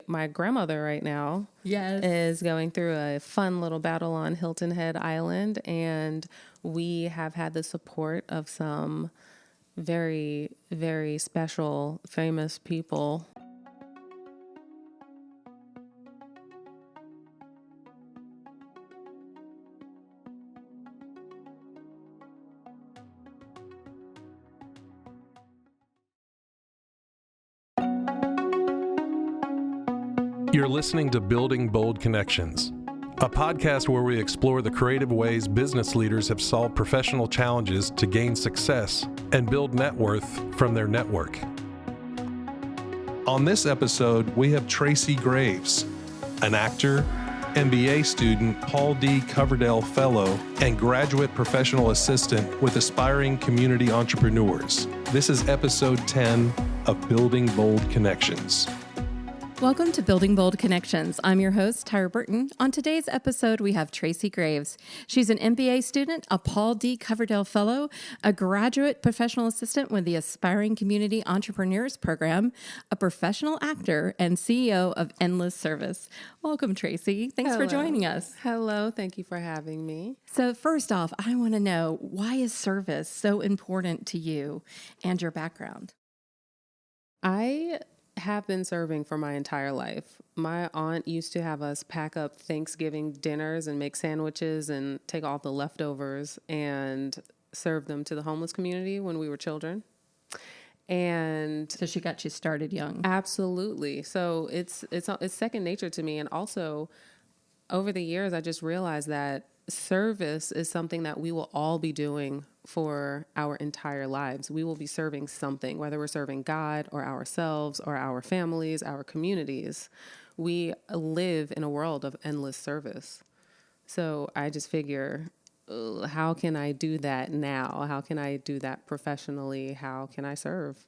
my grandmother right now Yes. is going through a fun little battle on Hilton Head Island, and we have had the support of some very, very special, famous people. You're listening to Building Bold Connections, a podcast where we explore the creative ways business leaders have solved professional challenges to gain success and build net worth from their network. On this episode, we have Tracey Graves, an actor, MBA student, Paul D. Coverdell Fellow, and graduate professional assistant with aspiring community entrepreneurs. This is episode 10 of Building Bold Connections. Welcome to Building Bold Connections. I'm your host, Tyra Burton. On today's episode, we have Tracey Graves. She's an MBA student, a Paul D. Coverdell Fellow, a graduate professional assistant with the Aspiring Community Entrepreneurs Program, a professional actor, and CEO of Endless Service. Welcome, Tracey. Thanks for joining us. Hello. Thank you for having me. So first off, I want to know, why is service so important to you and your background? I have been serving for my entire life. My aunt used to have us pack up Thanksgiving dinners and make sandwiches and take all the leftovers and serve them to the homeless community when we were children. And So she got you started young. absolutely. So it's second nature to me. And also over the years, I just realized that service is something that we will all be doing for our entire lives. We will be serving something, whether we're serving God or ourselves or our families, our communities. We live in a world of endless service. So I just figure, how can I do that now? How can I do that professionally? How can I serve?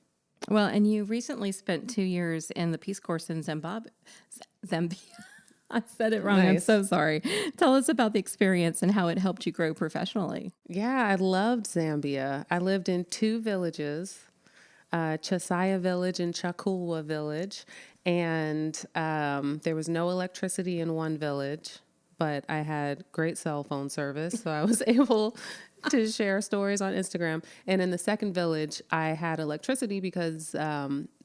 Well, and you recently spent 2 years in the Peace Corps in Zambia. I said it wrong. I'm Nice. so sorry. Tell us about the experience and how it helped you grow professionally. Yeah, I loved Zambia. I lived in two villages, Chasiya Village and Chakulwa Village. And there was no electricity in one village, but I had great cell phone service. So I was able to share stories on Instagram. And in the second village, I had electricity because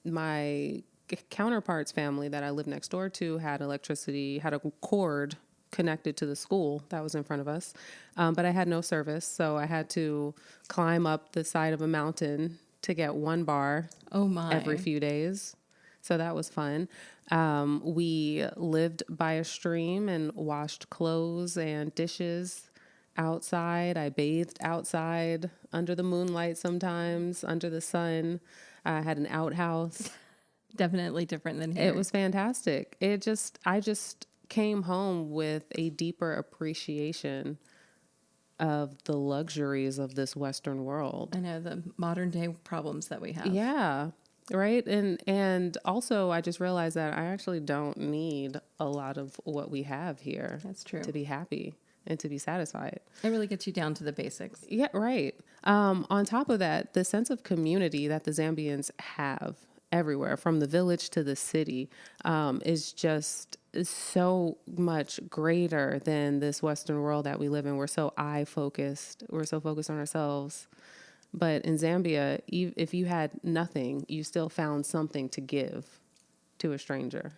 my counterpart's family that I lived next door to had electricity, had a cord connected to the school that was in front of us. But I had no service. So I had to climb up the side of a mountain to get one bar Oh my. every few days. So that was fun. We lived by a stream and washed clothes and dishes outside. I bathed outside under the moonlight sometimes, under the sun. I had an outhouse. Definitely different than here. It was fantastic. I just came home with a deeper appreciation of the luxuries of this Western world. I know the modern day problems that we have. Yeah. Right. And also I just realized that I actually don't need a lot of what we have here. That's true. To be happy and to be satisfied. It really gets you down to the basics. Yeah, right. On top of that, the sense of community that the Zambians have everywhere, from the village to the city, is so much greater than this Western world that we live in. We're so eye-focused. We're so focused on ourselves. But in Zambia, if you had nothing, you still found something to give to a stranger.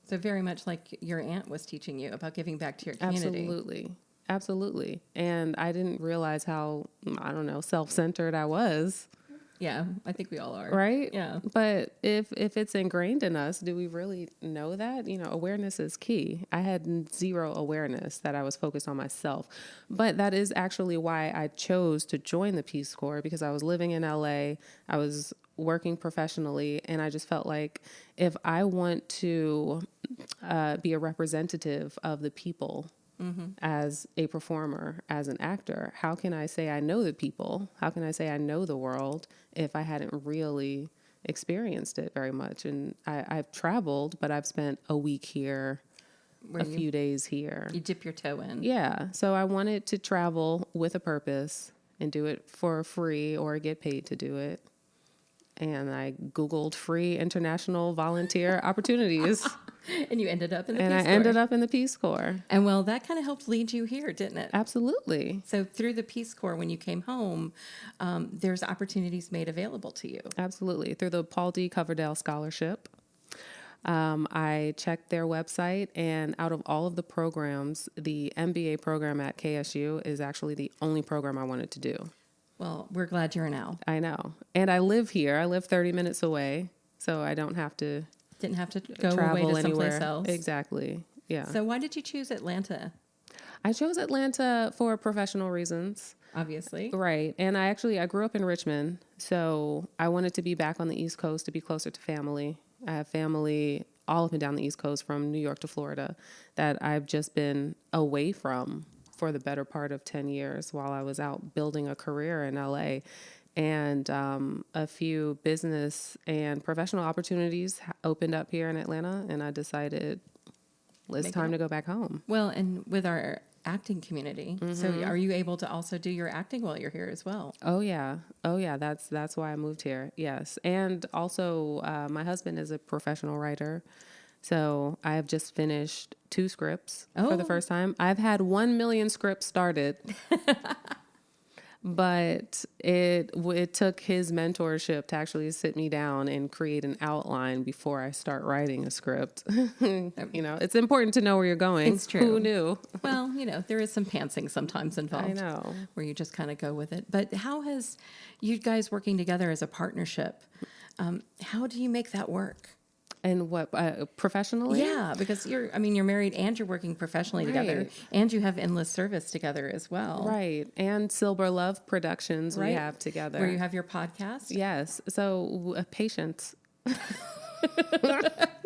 So very much like your aunt was teaching you about giving back to your community. Absolutely. And I didn't realize how, self-centered I was. Yeah, I think we all are. Right? Yeah. But if it's ingrained in us, do we really know that? Awareness is key. I had zero awareness that I was focused on myself. But that is actually why I chose to join the Peace Corps, because I was living in LA. I was working professionally, and I just felt like if I want to be a representative of the people, as a performer, as an actor, how can I say I know the people? How can I say I know the world if I hadn't really experienced it very much? And I've traveled, but I've spent a week here, few days here. You dip your toe in. Yeah. So I wanted to travel with a purpose and do it for free or get paid to do it. and I Googled free international volunteer opportunities. And you ended up in the And Peace I Corps. ended up in the Peace Corps. And well, that kind of helped lead you here, didn't it? Absolutely. So through the Peace Corps, when you came home, there's opportunities made available to you. Absolutely. Through the Paul D. Coverdell Scholarship. I checked their website, and out of all of the programs, the MBA program at KSU is actually the only program I wanted to do. Well, we're glad you're now. I know. And I live here. I live 30 minutes away, so I don't have to Didn't have to go away travel to someplace anywhere. else. Exactly. Yeah. So why did you choose Atlanta? I chose Atlanta for professional reasons. Obviously. Right. And I grew up in Richmond, so I wanted to be back on the East Coast to be closer to family. I have family all up and down the East Coast from New York to Florida that I've just been away from for the better part of 10 years while I was out building a career in LA. And a few business and professional opportunities opened up here in Atlanta, and I decided it's time to go back home. Well, and with our acting community, so are you able to also do your acting while you're here as well? Oh yeah. That's why I moved here. Yes. And also my husband is a professional writer. So I have just finished 2 scripts for the first time. I've had 1 million scripts started, but it took his mentorship to actually sit me down and create an outline before I start writing a script. It's important to know where you're going. It's true. Who knew? Well, there is some pantsing sometimes involved. I know. Where you just kind of go with it. But how has you guys working together as a partnership, how do you make that work? And what, professionally? Yeah, because you're married and you're working professionally together, Right. and you have endless service together as well. Right. And Silver Love Productions we Right. have together. Where you have your podcast. Yes. So patience.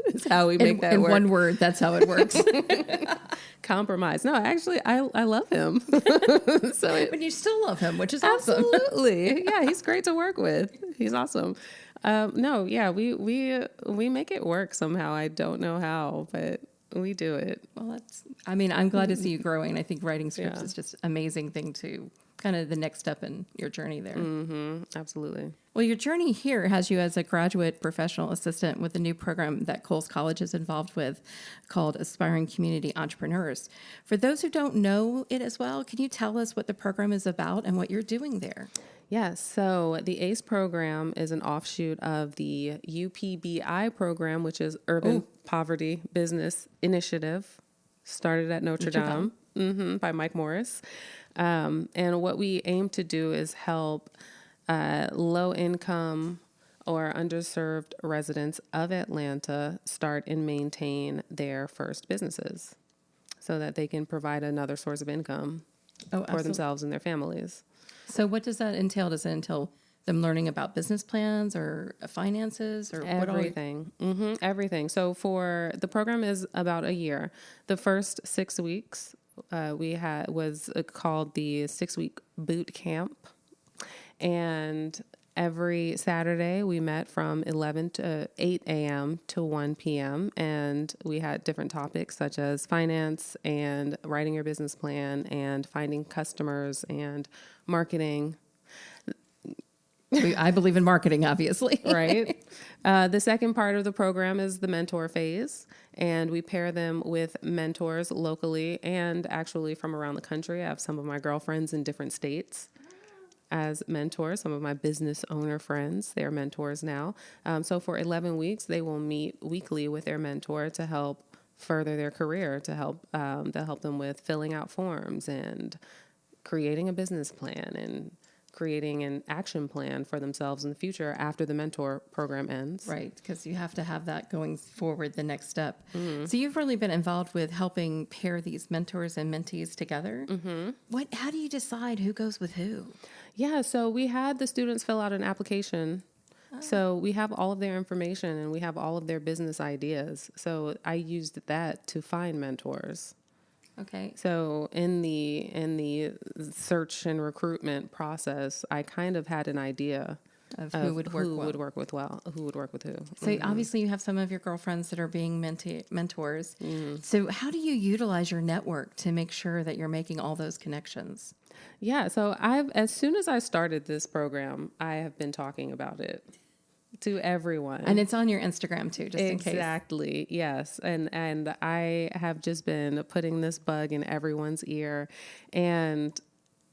Is how we make that in work. one word, that's how it works. Compromise. No, actually, I love him. But you still love him, which is awesome. Absolutely. Yeah, he's great to work with. He's awesome. No, yeah, we make it work somehow. I don't know how, but we do it. Well, I'm glad to see you growing. I think writing scripts Yeah. is just an amazing thing to kind of the next step in your journey there. Absolutely. Well, your journey here has you as a graduate professional assistant with a new program that Coles College is involved with called Aspiring Community Entrepreneurs. For those who don't know it as well, can you tell us what the program is about and what you're doing there? Yes. So the ACE program is an offshoot of the UPBI program, which is Urban Poverty Business Initiative, started at Notre Dame by Mike Morris. And what we aim to do is help low income or underserved residents of Atlanta start and maintain their first businesses so that they can provide another source of income for themselves and their families. So what does that entail? Does it entail them learning about business plans or finances or Everything. Everything. So for the program is about a year. The first 6 weeks was called the 6-week boot camp. And every Saturday we met from 11 to 8 a.m. to 1 p.m. And we had different topics such as finance and writing your business plan and finding customers and marketing. I believe in marketing, obviously. Right. The second part of the program is the mentor phase, and we pair them with mentors locally and actually from around the country. I have some of my girlfriends in different states as mentors, some of my business owner friends, they're mentors now. So for 11 weeks, they will meet weekly with their mentor to help further their career, to help them with filling out forms and creating a business plan and creating an action plan for themselves in the future after the mentor program ends. Right, because you have to have that going forward, the next step. So you've really been involved with helping pair these mentors and mentees together. How do you decide who goes with who? Yeah, so we had the students fill out an application. So we have all of their information and we have all of their business ideas. So I used that to find mentors. Okay. So in the search and recruitment process, I kind of had an idea Of who would work who well. would work with who would work with who. So obviously you have some of your girlfriends that are being mentors. So how do you utilize your network to make sure that you're making all those connections? Yeah, so as soon as I started this program, I have been talking about it. to everyone. And it's on your Instagram too, just in case. Exactly. Yes. And I have just been putting this bug in everyone's ear. And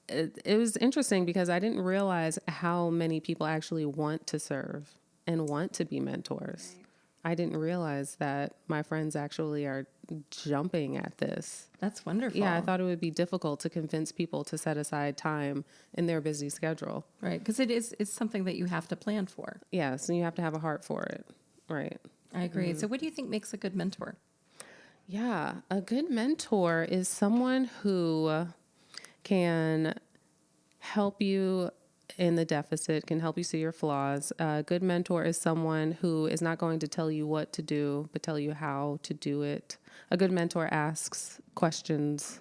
it was interesting because I didn't realize how many people actually want to serve and want to be mentors. Right. I didn't realize that my friends actually are jumping at this. That's wonderful. Yeah, I thought it would be difficult to convince people to set aside time in their busy schedule. Right, because it's something that you have to plan for. Yes, and you have to have a heart for it. Right. I agree. So what do you think makes a good mentor? Yeah, a good mentor is someone who can help you in the deficit, can help you see your flaws. A good mentor is someone who is not going to tell you what to do, but tell you how to do it. A good mentor asks questions.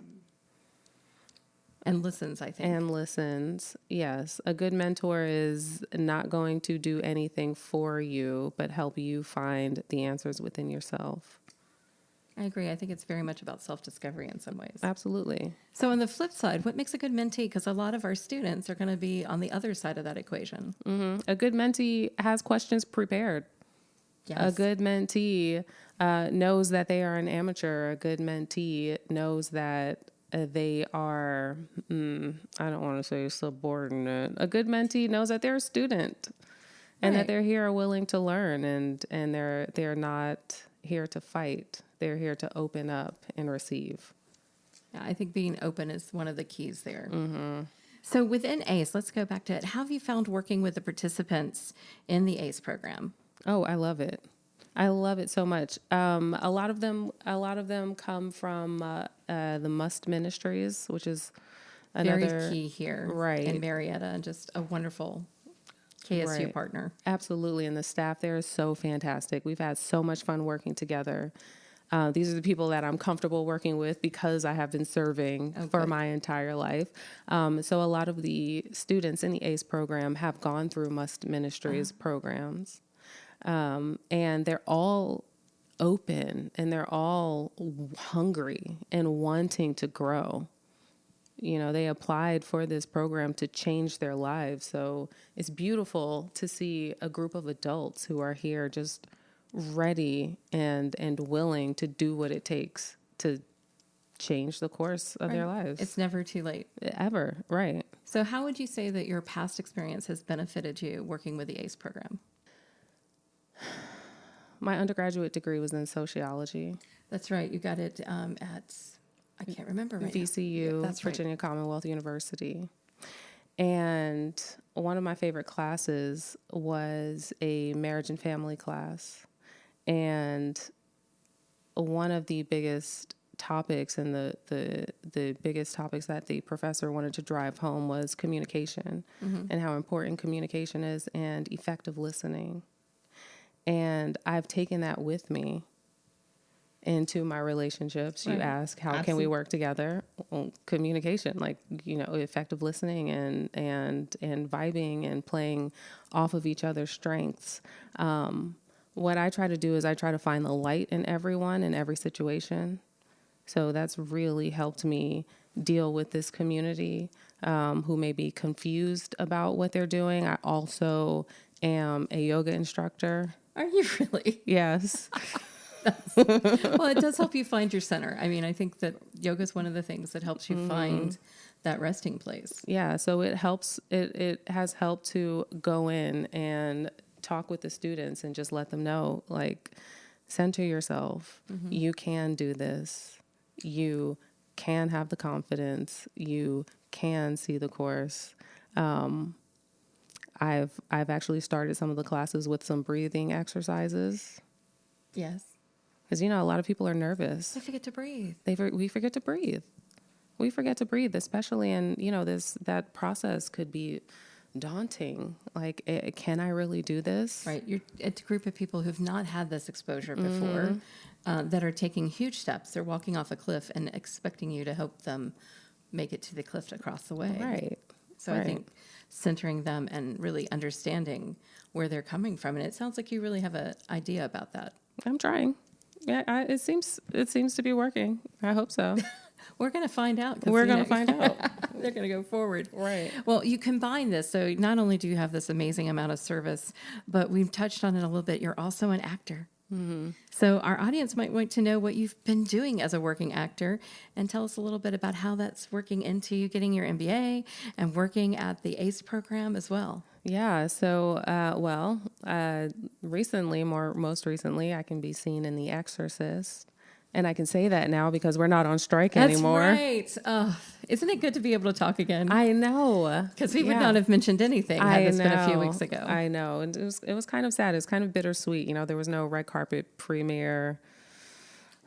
And listens, I think. And listens, yes. A good mentor is not going to do anything for you, but help you find the answers within yourself. I agree. I think it's very much about self-discovery in some ways. Absolutely. So on the flip side, what makes a good mentee? Because a lot of our students are going to be on the other side of that equation. Mm-hmm. A good mentee has questions prepared. Yes. A good mentee knows that they are an amateur. A good mentee knows that they are, I don't want to say subordinate. A good mentee knows that they're a student and that they're here willing to learn and they're not here to fight. They're here to open up and receive. Yeah, I think being open is one of the keys there. Mm-hmm. So within ACE, let's go back to it. How have you found working with the participants in the ACE program? Oh, I love it. I love it so much. A lot of them come from the Must Ministries, which is another very key here, right in Marietta, just a wonderful KSU partner. Absolutely, and the staff there is so fantastic. We've had so much fun working together. These are the people that I'm comfortable working with because I have been serving for my entire life. So a lot of the students in the ACE program have gone through Must Ministries programs. And they're all open and they're all hungry and wanting to grow. You know, they applied for this program to change their lives. So it's beautiful to see a group of adults who are here just ready and willing to do what it takes to change the course of their lives. It's never too late. Ever, right. So how would you say that your past experience has benefited you working with the ACE program? My undergraduate degree was in sociology. That's right. You got it at, I can't remember right VCU, now. That's Virginia Commonwealth University. And one of my favorite classes was a marriage and family class. And one of the biggest topics and the biggest topics that the professor wanted to drive home was communication and how important communication is and effective listening. And I've taken that with me into my relationships. You ask, how can we work together? Well, communication, like, you know, effective listening and vibing and playing off of each other's strengths. What I try to do is I try to find the light in everyone in every situation. So that's really helped me deal with this community who may be confused about what they're doing. I also am a yoga instructor. Are you really? Yes. Well, it does help you find your center. I mean, I think that yoga is one of the things that helps you find that resting place. Yeah, so it helps. It has helped to go in and talk with the students and just let them know, like, center yourself. You can do this. You can have the confidence. You can see the course. I've actually started some of the classes with some breathing exercises. Yes. Because, you know, a lot of people are nervous. They forget to breathe. We forget to breathe. We forget to breathe, especially in, you know, that process could be daunting. Like, can I really do this? Right. You're a group of people who've not had this exposure before that are taking huge steps. They're walking off a cliff and expecting you to help them make it to the cliff across the way. Right. So I think centering them and really understanding where they're coming from. And it sounds like you really have an idea about that. I'm trying. Yeah, it seems to be working. I hope so. We're going to find out. We're going to find out. they're going to go forward. Right. Well, you combine this. So not only do you have this amazing amount of service, but we've touched on it a little bit. You're also an actor. Mm-hmm. So our audience might want to know what you've been doing as a working actor and tell us a little bit about how that's working into you getting your MBA and working at the ACE program as well. Yeah. So, most recently, I can be seen in The Exorcist. And I can say that now because we're not on strike anymore. That's right. Oh, isn't it good to be able to talk again? I know. Because we would not have mentioned anything had this been a few weeks ago. I know. And it was kind of sad. It was kind of bittersweet. You know, there was no red carpet premiere.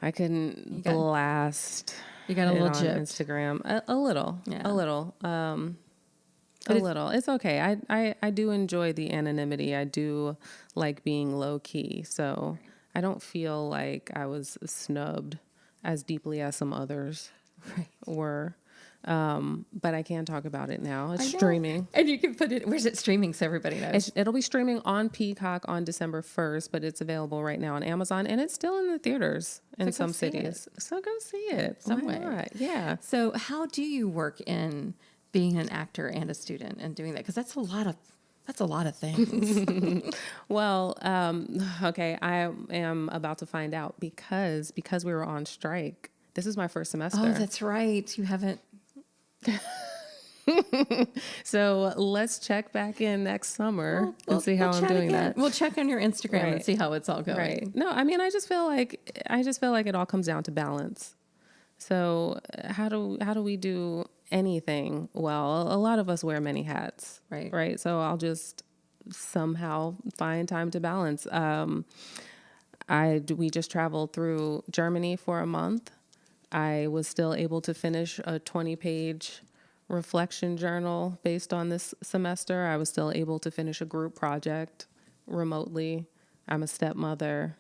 I couldn't blast. You got a little on gypped. Instagram. A little. Yeah. A little. A little. It's okay. I do enjoy the anonymity. I do like being low key. So I don't feel like I was snubbed as deeply as some others were. But I can talk about it now. It's streaming. And you can put it, where's it streaming so everybody knows? It'll be streaming on Peacock on December 1st, but it's available right now on Amazon, and it's still in the theaters in some cities. So go see it. Somewhere. Yeah. So how do you work in being an actor and a student and doing that? Because that's a lot of things. Well, okay, I am about to find out because we were on strike. This is my first semester. Oh, that's right. You haven't. So let's check back in next summer and see how I'm doing that. We'll check on your Instagram and see how it's all going. Right. No, I mean, I just feel like it all comes down to balance. So how do we do anything? Well, a lot of us wear many hats. Right. So I'll just somehow find time to balance. We just traveled through Germany for a month. I was still able to finish a 20-page reflection journal based on this semester. I was still able to finish a group project remotely. I'm a stepmother,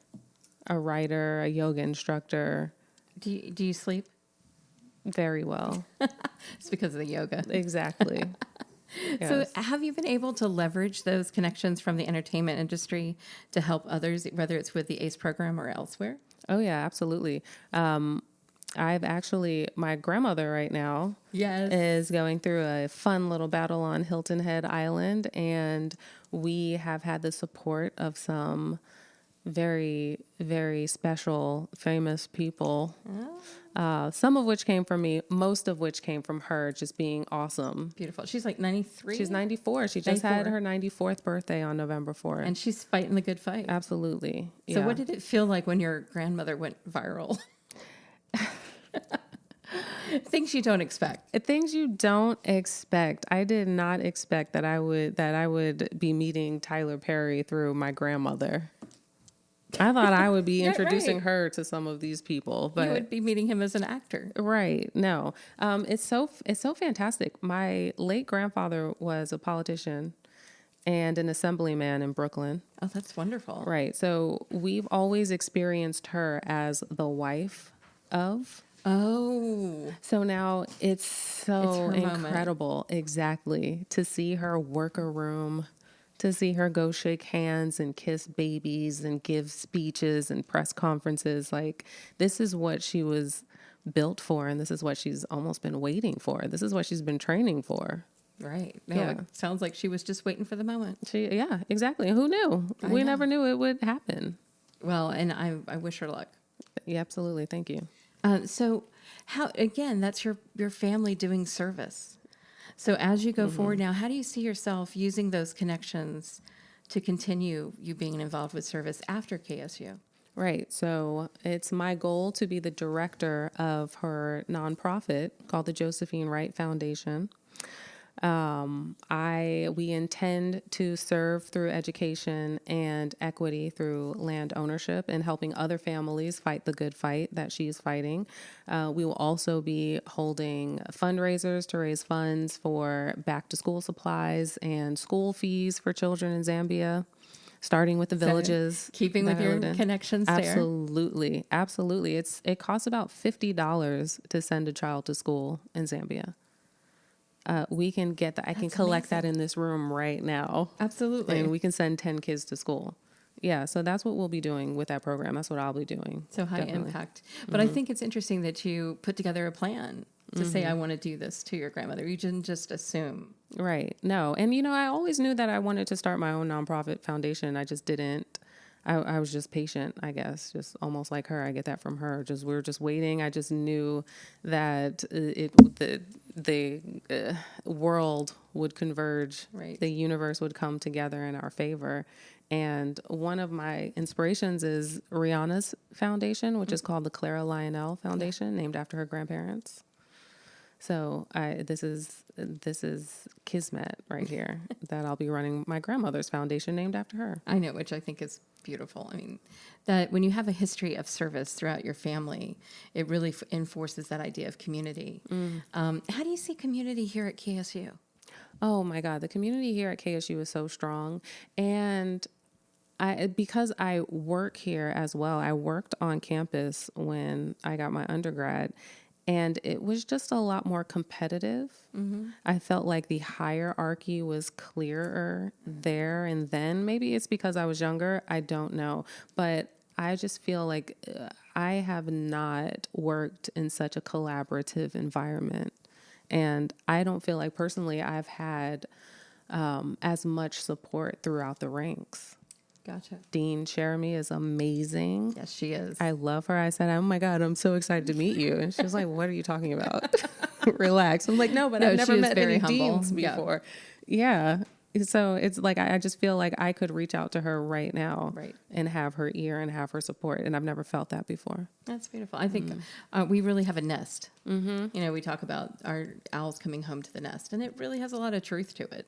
a writer, a yoga instructor. Do you sleep? Very well. It's because of the yoga. Exactly. Yes. So have you been able to leverage those connections from the entertainment industry to help others, whether it's with the ACE program or elsewhere? Oh, yeah, absolutely. My grandmother right now is going through a fun little battle on Hilton Head Island, and we have had the support of some very, very special, famous people, some of which came from me, most of which came from her just being awesome. Beautiful. She's like 93? She's 94. She just had her 94th birthday on November 4th. And she's fighting the good fight. Absolutely. So what did it feel like when your grandmother went viral? Things you don't expect. Things you don't expect. I did not expect that I would be meeting Tyler Perry through my grandmother. I thought I would be introducing her to some of these people, but you would be meeting him as an actor. Right. No. It's so fantastic. My late grandfather was a politician and an assemblyman in Brooklyn. Oh, that's wonderful. Right. So we've always experienced her as the wife of. Oh. So now it's so incredible. Moment. Exactly. To see her work a room, to see her go shake hands and kiss babies and give speeches and press conferences. Like, this is what she was built for, and this is what she's almost been waiting for. This is what she's been training for. Right. No, It sounds like she was just waiting for the moment. Yeah, exactly. Who knew? We never knew it would happen. Well, and I wish her luck. Yeah, absolutely. Thank you. So how, again, that's your family doing service. So as you go forward now, how do you see yourself using those connections to continue you being involved with service after KSU? Right. So it's my goal to be the director of her nonprofit called the Josephine Wright Foundation. We intend to serve through education and equity through land ownership and helping other families fight the good fight that she's fighting. We will also be holding fundraisers to raise funds for back to school supplies and school fees for children in Zambia, starting with the villages. Keeping with your connections there. Absolutely. Absolutely. It costs about $50 to send a child to school in Zambia. We can get that. I can collect that in this room right now. Absolutely. And we can send 10 kids to school. Yeah. So that's what we'll be doing with that program. That's what I'll be doing. So high impact. But I think it's interesting that you put together a plan to say, I want to do this to your grandmother. You didn't just assume. Right. No. And, I always knew that I wanted to start my own nonprofit foundation. I just didn't. I was just patient, I guess, just almost like her. I get that from her. We were just waiting. I just knew that the world would converge. Right. The universe would come together in our favor. And one of my inspirations is Rihanna's foundation, which is called the Clara Lionel Foundation, named after her grandparents. So this is kismet right here that I'll be running my grandmother's foundation named after her. I know, which I think is beautiful. I mean, that when you have a history of service throughout your family, it really enforces that idea of community. How do you see community here at KSU? Oh my God, the community here at KSU is so strong. And because I work here as well, I worked on campus when I got my undergrad, and it was just a lot more competitive. I felt like the hierarchy was clearer there and then. Maybe it's because I was younger. I don't know. But I just feel like I have not worked in such a collaborative environment. And I don't feel like personally I've had as much support throughout the ranks. Gotcha. Dean Cherami is amazing. Yes, she is. I love her. I said, oh my God, I'm so excited to meet you. And she was like, what are you talking about? Relax. I'm like, no, but I've never met any deans before. Yeah. So it's like, I just feel like I could reach out to her right now and have her ear and have her support. And I've never felt that before. That's beautiful. I think we really have a nest. We talk about our owls coming home to the nest, and it really has a lot of truth to it.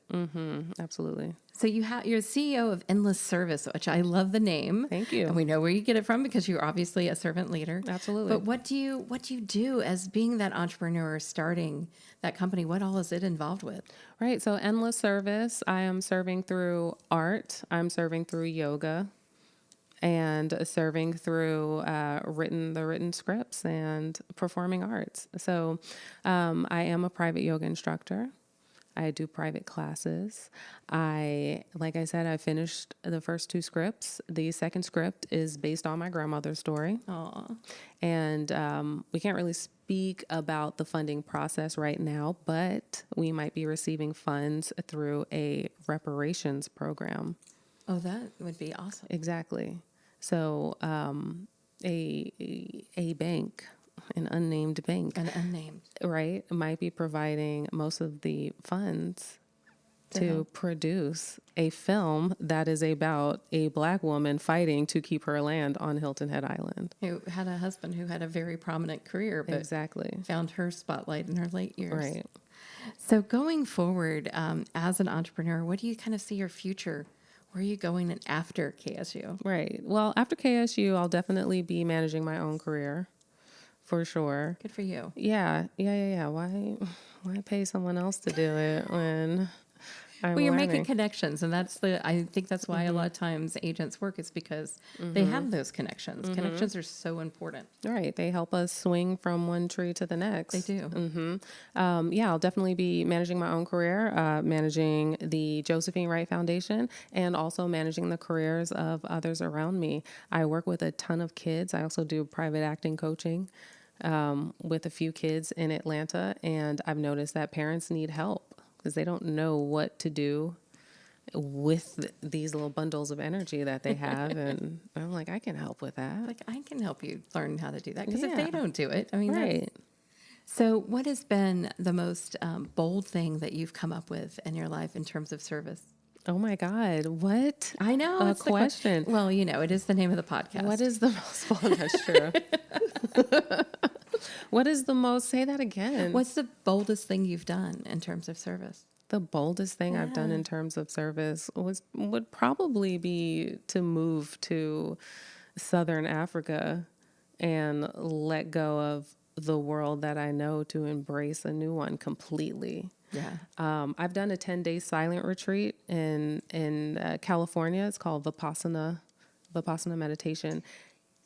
Absolutely. So you're CEO of Endless Service, which I love the name. Thank you. And we know where you get it from because you're obviously a servant leader. Absolutely. But what do you do as being that entrepreneur starting that company? What all is it involved with? Right. So Endless Service, I am serving through art. I'm serving through yoga and serving through written scripts and performing arts. So I am a private yoga instructor. I do private classes. Like I said, I finished the first 2 scripts. The second script is based on my grandmother's story. Aww. And we can't really speak about the funding process right now, but we might be receiving funds through a reparations program. Oh, that would be awesome. Exactly. So a bank, an unnamed bank, right, might be providing most of the funds to produce a film that is about a Black woman fighting to keep her land on Hilton Head Island. Who had a husband who had a very prominent career, but found her spotlight in her late years. Right. So going forward, as an entrepreneur, what do you kind of see your future? Where are you going after KSU? Right. Well, after KSU, I'll definitely be managing my own career. For sure. Good for you. Yeah. Why pay someone else to do it when I'm you're learning? making connections, and I think that's why a lot of times agents work is because they have those connections. Connections are so important. Right. They help us swing from one tree to the next. They do. I'll definitely be managing my own career, managing the Josephine Wright Foundation, and also managing the careers of others around me. I work with a ton of kids. I also do private acting coaching with a few kids in Atlanta, and I've noticed that parents need help because they don't know what to do with these little bundles of energy that they have. And I'm like, I can help with that. Like, I can help you learn how to do that. Because if they don't do it, I mean, right. So what has been the most bold thing that you've come up with in your life in terms of service? Oh my God. What? I know. A question. Well, it is the name of the podcast. What is the most bold? That's true. What is the most, say that again. What's the boldest thing you've done in terms of service? The boldest thing I've done in terms of service would probably be to move to Southern Africa and let go of the world that I know to embrace a new one completely. Yeah. I've done a 10-day silent retreat in California. It's called Vipassana meditation.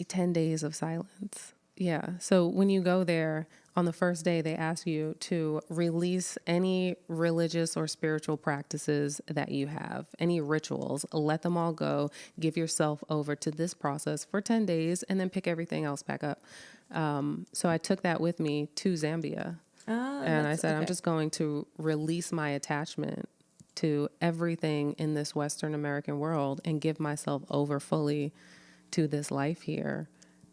10 days of silence. Yeah. So when you go there on the first day, they ask you to release any religious or spiritual practices that you have, any rituals, let them all go, give yourself over to this process for 10 days and then pick everything else back up. So I took that with me to Zambia. And I said, okay. I'm just going to release my attachment to everything in this Western American world and give myself over fully to this life here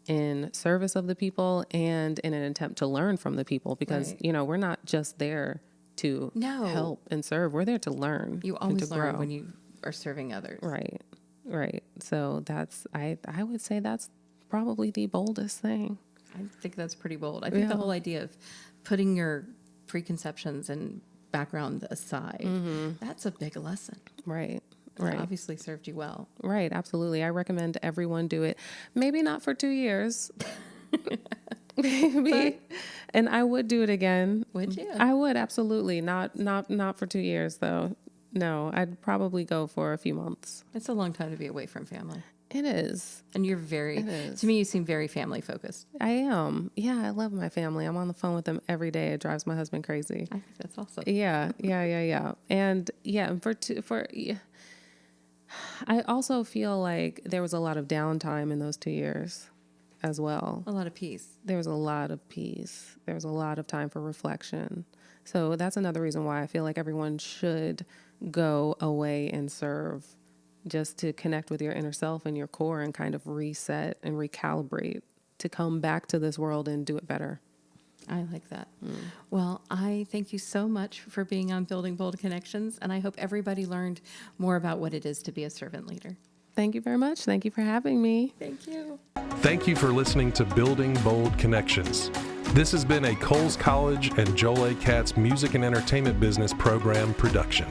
in service of the people and in an attempt to learn from the people, because, Right. you know, we're not just there to No. help and serve. We're there to learn. You and always to learn grow. when you are serving others. Right. Right. So that's, I would say that's probably the boldest thing. I think that's pretty bold. I think the Yeah. whole idea of putting your preconceptions and background aside, that's a big lesson. Right. It Right. obviously served you well. Right. Absolutely. I recommend everyone do it. Maybe not for 2 years. Maybe. And I would do it again. Would you? I would, absolutely. Not for 2 years though. No, I'd probably go for a few months. It's a long time to be away from family. It is. And you're very, It is. to me, you seem very family focused. I am. Yeah, I love my family. I'm on the phone with them every day. It drives my husband crazy. I think that's awesome. Yeah. And yeah, I also feel like there was a lot of downtime in those 2 years as well. A lot of peace. There was a lot of peace. There was a lot of time for reflection. So that's another reason why I feel like everyone should go away and serve, just to connect with your inner self and your core and kind of reset and recalibrate to come back to this world and do it better. I like that. Well, I thank you so much for being on Building Bold Connections, and I hope everybody learned more about what it is to be a servant leader. Thank you very much. Thank you for having me. Thank you. Thank you for listening to Building Bold Connections. This has been a Coles College and Joel A. Katz Music and Entertainment Business Program production.